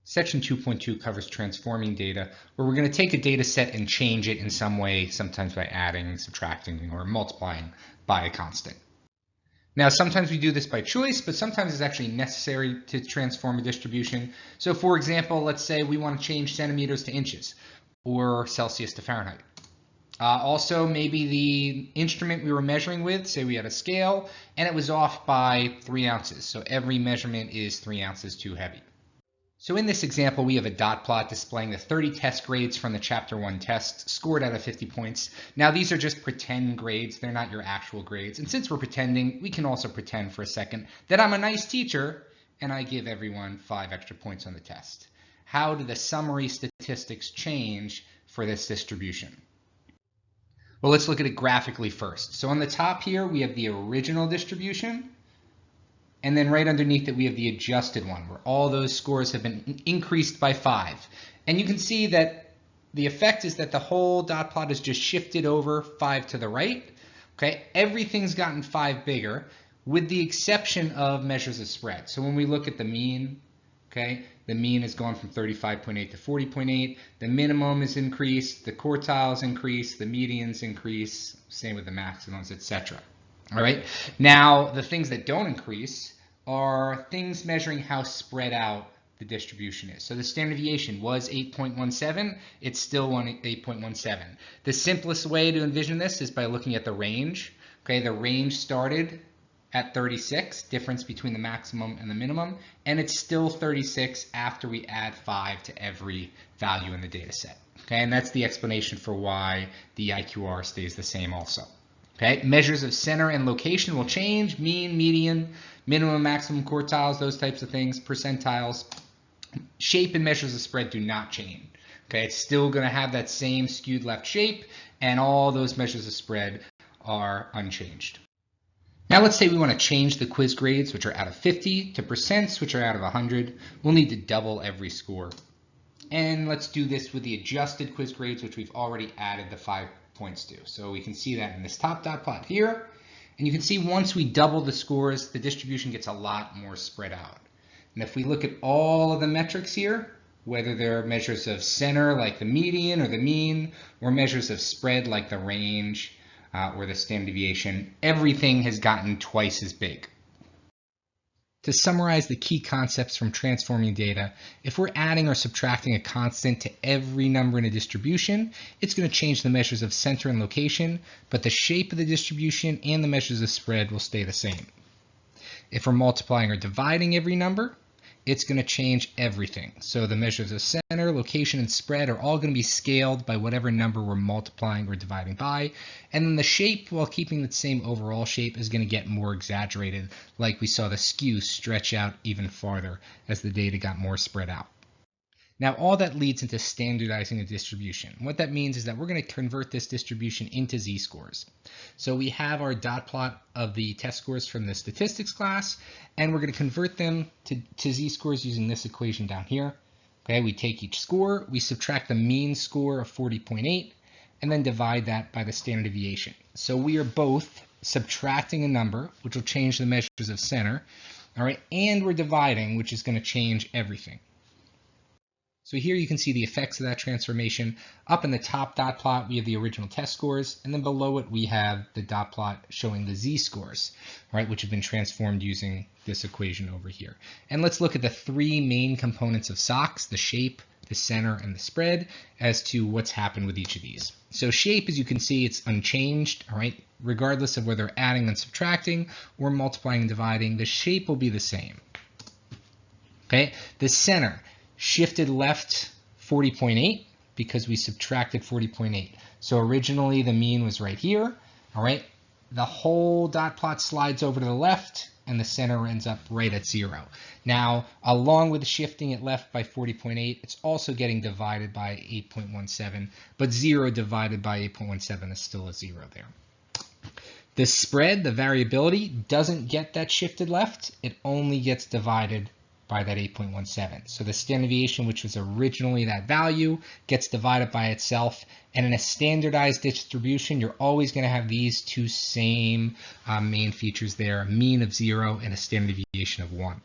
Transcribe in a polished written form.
Section 2.2 covers transforming data, where we're going to take a data set and change it in some way, sometimes by adding, subtracting, or multiplying by a constant. Now, sometimes we do this by choice, but sometimes it's actually necessary to transform a distribution. So for example, let's say we want to change centimeters to inches or Celsius to Fahrenheit. Also, maybe the instrument we were measuring with, say we had a scale, and it was off by 3 ounces. So every measurement is 3 ounces too heavy. So in this example, we have a dot plot displaying the 30 test grades from the Chapter 1 test, scored out of 50 points. Now, these are just pretend grades. They're not your actual grades. And since we're pretending, we can also pretend for a second that I'm a nice teacher and I give everyone 5 extra points on the test. How do the summary statistics change for this distribution? Well, let's look at it graphically first. So on the top here, we have the original distribution. And then right underneath it, we have the adjusted one, where all those scores have been increased by 5. And you can see that the effect is that the whole dot plot is just shifted over 5 to the right. Okay, everything's gotten 5 bigger, with the exception of measures of spread. So when we look at the mean, okay, the mean has gone from 35.8 to 40.8. The minimum is increased, the quartiles increase, the medians increase, same with the maximums, etc. All right, now the things that don't increase are things measuring how spread out the distribution is. So the standard deviation was 8.17, it's still 8.17. The simplest way to envision this is by looking at the range. Okay, the range started at 36, difference between the maximum and the minimum, and it's still 36 after we add 5 to every value in the data set. Okay, and that's the explanation for why the IQR stays the same also. Okay, measures of center and location will change, mean, median, minimum, maximum quartiles, those types of things, percentiles. Shape and measures of spread do not change. Okay, it's still going to have that same skewed left shape, and all those measures of spread are unchanged. Now let's say we want to change the quiz grades, which are out of 50, to percents, which are out of 100. We'll need to double every score. And let's do this with the adjusted quiz grades, which we've already added the 5 points to. So we can see that in this top dot plot here. And you can see once we double the scores, the distribution gets a lot more spread out. And if we look at all of the metrics here, whether they're measures of center like the median or the mean, or measures of spread like the range or the standard deviation, everything has gotten twice as big. To summarize the key concepts from transforming data, if we're adding or subtracting a constant to every number in a distribution, it's going to change the measures of center and location, but the shape of the distribution and the measures of spread will stay the same. If we're multiplying or dividing every number, it's going to change everything. So the measures of center, location, and spread are all going to be scaled by whatever number we're multiplying or dividing by. And then the shape, while keeping the same overall shape, is going to get more exaggerated, like we saw the skew stretch out even farther as the data got more spread out. Now, all that leads into standardizing a distribution. What that means is that we're going to convert this distribution into z-scores. So we have our dot plot of the test scores from the statistics class, and we're going to convert them to z-scores using this equation down here. Okay, we take each score, we subtract the mean score of 40.8, and then divide that by the standard deviation. So we are both subtracting a number, which will change the measures of center, all right, and we're dividing, which is going to change everything. So here you can see the effects of that transformation. Up in the top dot plot, we have the original test scores, and then below it, we have the dot plot showing the z-scores, right, which have been transformed using this equation over here. And let's look at the 3 main components of SOX, the shape, the center, and the spread, as to what's happened with each of these. So shape, as you can see, it's unchanged, all right, regardless of whether adding and subtracting or multiplying and dividing, the shape will be the same. Okay, the center shifted left 40.8 because we subtracted 40.8. So originally the mean was right here, all right? The whole dot plot slides over to the left and the center ends up right at 0. Now, along with shifting it left by 40.8, it's also getting divided by 8.17, but 0 divided by 8.17 is still a 0 there. The spread, the variability, doesn't get that shifted left. It only gets divided by that 8.17. So the standard deviation, which was originally that value, gets divided by itself. And in a standardized distribution, you're always going to have these 2 same main features there, a mean of 0 and a standard deviation of 1.